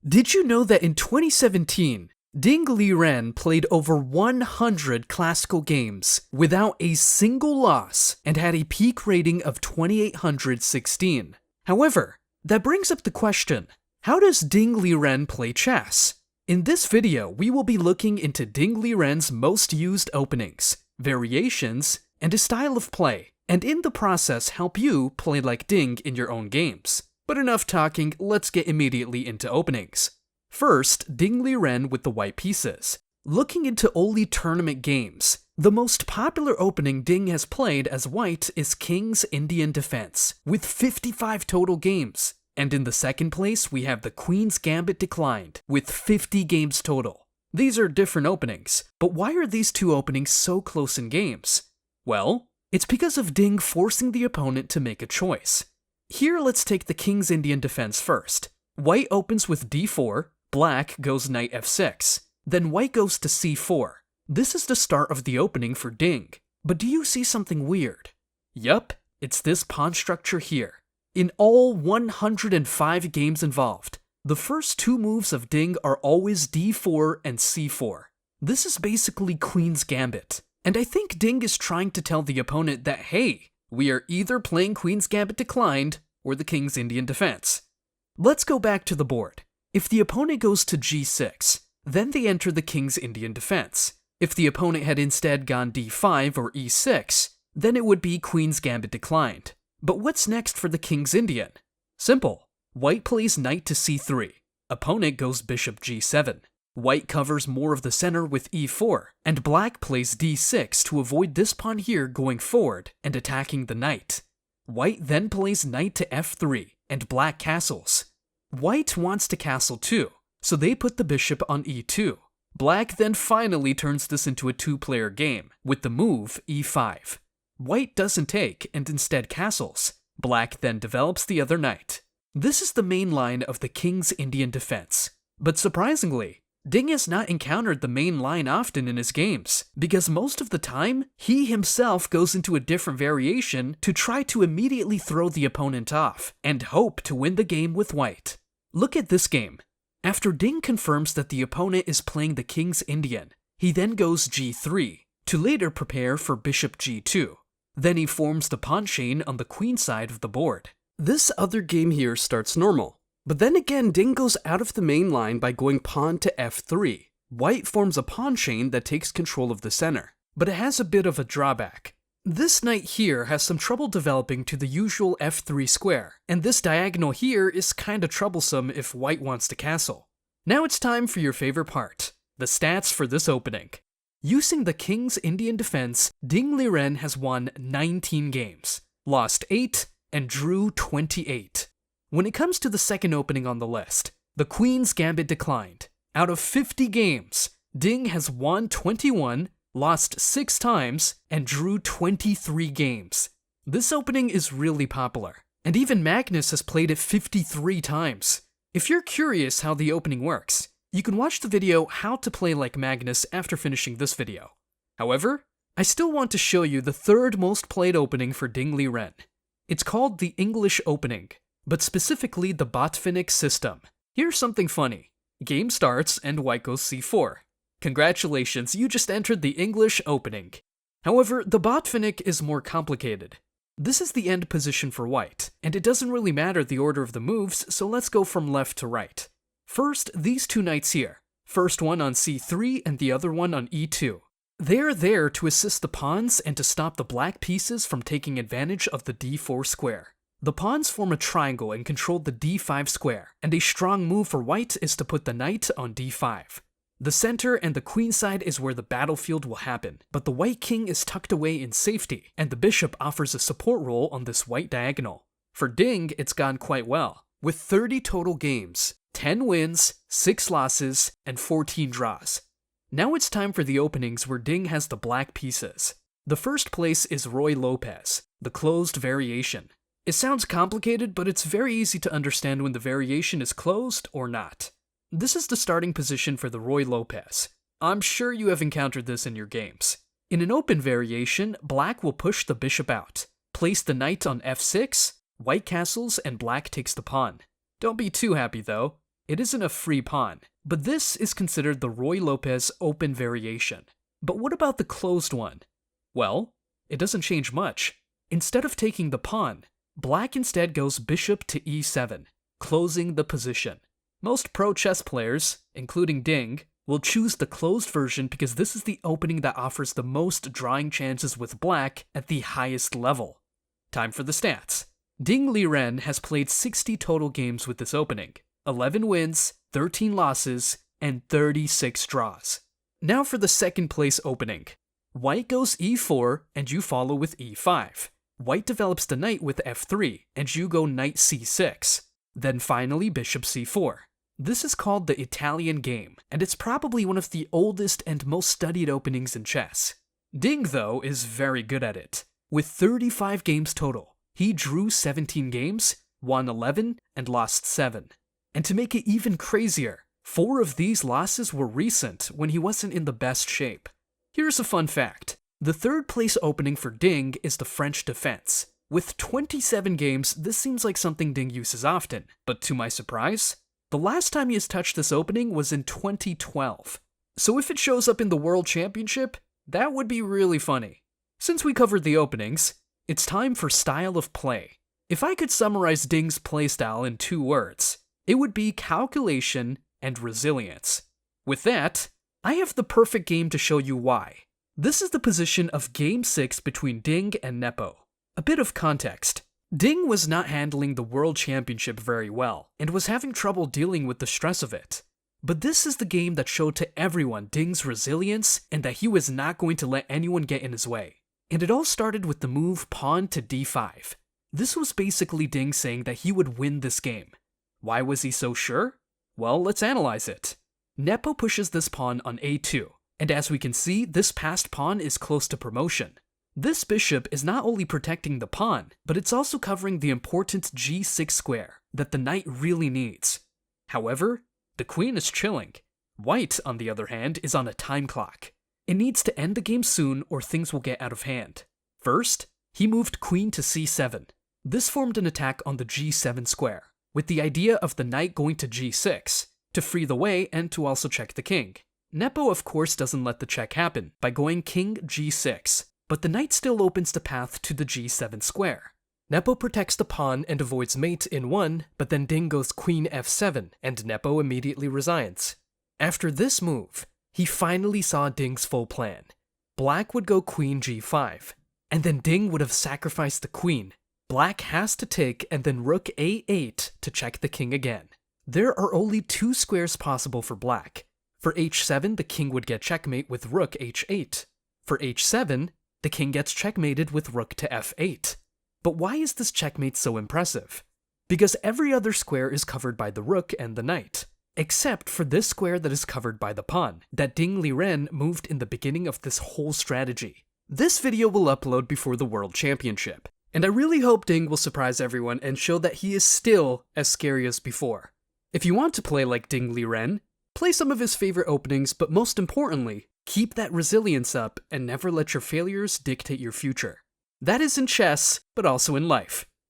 Did you know that in 2017, Ding Liren played over 100 classical games without a single loss and had a peak rating of 2816? However, that brings up the question, how does Ding Liren play chess? In this video, we will be looking into Ding Liren's most used openings, variations, and his style of play, and in the process help you play like Ding in your own games. But enough talking, let's get immediately into openings. First, Ding Liren with the white pieces. Looking into only tournament games, the most popular opening Ding has played as white is King's Indian Defense, with 55 total games. And in the second place, we have the Queen's Gambit Declined, with 50 games total. These are different openings, but why are these two openings so close in games? Well, it's because of Ding forcing the opponent to make a choice. Here, let's take the King's Indian Defense first. White opens with d4, black goes knight f6, then white goes to c4. This is the start of the opening for Ding. But do you see something weird? Yup, it's this pawn structure here. In all 105 games involved, the first two moves of Ding are always d4 and c4. This is basically Queen's Gambit. And I think Ding is trying to tell the opponent that, hey, we are either playing Queen's Gambit Declined or the King's Indian Defense. Let's go back to the board. If the opponent goes to g6, then they enter the King's Indian Defense. If the opponent had instead gone d5 or e6, then it would be Queen's Gambit Declined. But what's next for the King's Indian? Simple. White plays knight to c3. Opponent goes bishop g7. White covers more of the center with e4, and black plays d6 to avoid this pawn here going forward and attacking the knight. White then plays knight to f3, and black castles. White wants to castle too, so they put the bishop on e2. Black then finally turns this into a two-player game, with the move e5. White doesn't take, and instead castles. Black then develops the other knight. This is the main line of the King's Indian Defense. But surprisingly, Ding has not encountered the main line often in his games, because most of the time, he himself goes into a different variation to try to immediately throw the opponent off, and hope to win the game with white. Look at this game. After Ding confirms that the opponent is playing the King's Indian, he then goes g3, to later prepare for bishop g2. Then he forms the pawn chain on the queen side of the board. This other game here starts normal. But then again, Ding goes out of the main line by going pawn to f3. White forms a pawn chain that takes control of the center, but it has a bit of a drawback. This knight here has some trouble developing to the usual f3 square, and this diagonal here is kinda troublesome if white wants to castle. Now it's time for your favorite part, the stats for this opening. Using the King's Indian Defense, Ding Liren has won 19 games, lost 8, and drew 28. When it comes to the second opening on the list, the Queen's Gambit Declined. Out of 50 games, Ding has won 21, lost 6 times, and drew 23 games. This opening is really popular, and even Magnus has played it 53 times. If you're curious how the opening works, you can watch the video How to Play Like Magnus after finishing this video. However, I still want to show you the third most played opening for Ding Liren. It's called the English Opening, but specifically the Botvinnik system. Here's something funny. Game starts and white goes c4. Congratulations, you just entered the English Opening. However, the Botvinnik is more complicated. This is the end position for white, and it doesn't really matter the order of the moves, so let's go from left to right. First, these two knights here. First one on c3 and the other one on e2. They're there to assist the pawns and to stop the black pieces from taking advantage of the d4 square. The pawns form a triangle and control the d5 square, and a strong move for white is to put the knight on d5. The center and the queen side is where the battlefield will happen, but the white king is tucked away in safety, and the bishop offers a support role on this white diagonal. For Ding, it's gone quite well, with 30 total games, 10 wins, 6 losses, and 14 draws. Now it's time for the openings where Ding has the black pieces. The first place is Roy Lopez, the closed variation. It sounds complicated, but it's very easy to understand when the variation is closed or not. This is the starting position for the Roy Lopez. I'm sure you have encountered this in your games. In an open variation, black will push the bishop out, place the knight on f6, white castles, and black takes the pawn. Don't be too happy though. it isn't a free pawn, but this is considered the Roy Lopez open variation. But what about the closed one? Well, it doesn't change much. Instead of taking the pawn, black instead goes bishop to e7, closing the position. Most pro chess players, including Ding, will choose the closed version because this is the opening that offers the most drawing chances with black at the highest level. Time for the stats. Ding Liren has played 60 total games with this opening, 11 wins, 13 losses, and 36 draws. Now for the second place opening. White goes e4 and you follow with e5. White develops the knight with f3 and you go knight c6. Then finally bishop c4. This is called the Italian game, and it's probably one of the oldest and most studied openings in chess. Ding, though, is very good at it. With 35 games total, he drew 17 games, won 11, and lost 7. And to make it even crazier, 4 of these losses were recent when he wasn't in the best shape. Here's a fun fact. The third place opening for Ding is the French defense. With 27 games, this seems like something Ding uses often, but to my surprise, the last time he has touched this opening was in 2012. So if it shows up in the World Championship, that would be really funny. Since we covered the openings, it's time for style of play. If I could summarize Ding's playstyle in 2 words, it would be calculation and resilience. With that, I have the perfect game to show you why. This is the position of Game 6 between Ding and Nepo. A bit of context. Ding was not handling the World Championship very well, and was having trouble dealing with the stress of it. But this is the game that showed to everyone Ding's resilience, and that he was not going to let anyone get in his way. And it all started with the move pawn to d5. This was basically Ding saying that he would win this game. Why was he so sure? Well, let's analyze it. Nepo pushes this pawn on a2, and as we can see, this passed pawn is close to promotion. This bishop is not only protecting the pawn, but it's also covering the important g6 square that the knight really needs. However, the queen is chilling. White, on the other hand, is on a time clock. It needs to end the game soon or things will get out of hand. First, he moved queen to c7. This formed an attack on the g7 square, with the idea of the knight going to g6, to free the way and to also check the king. Nepo of course doesn't let the check happen by going king g6, but the knight still opens the path to the g7 square. Nepo protects the pawn and avoids mate in 1, but then Ding goes queen f7, and Nepo immediately resigns. After this move, he finally saw Ding's full plan. Black would go queen g5, and then Ding would have sacrificed the queen. Black has to take and then rook a8 to check the king again. There are only 2 squares possible for black. For h7, the king would get checkmate with rook h8. For h7, the king gets checkmated with rook to f8. But why is this checkmate so impressive? Because every other square is covered by the rook and the knight, except for this square that is covered by the pawn, that Ding Liren moved in the beginning of this whole strategy. This video will upload before the World Championship, and I really hope Ding will surprise everyone and show that he is still as scary as before. If you want to play like Ding Liren, play some of his favorite openings, but most importantly, keep that resilience up and never let your failures dictate your future. That is in chess, but also in life.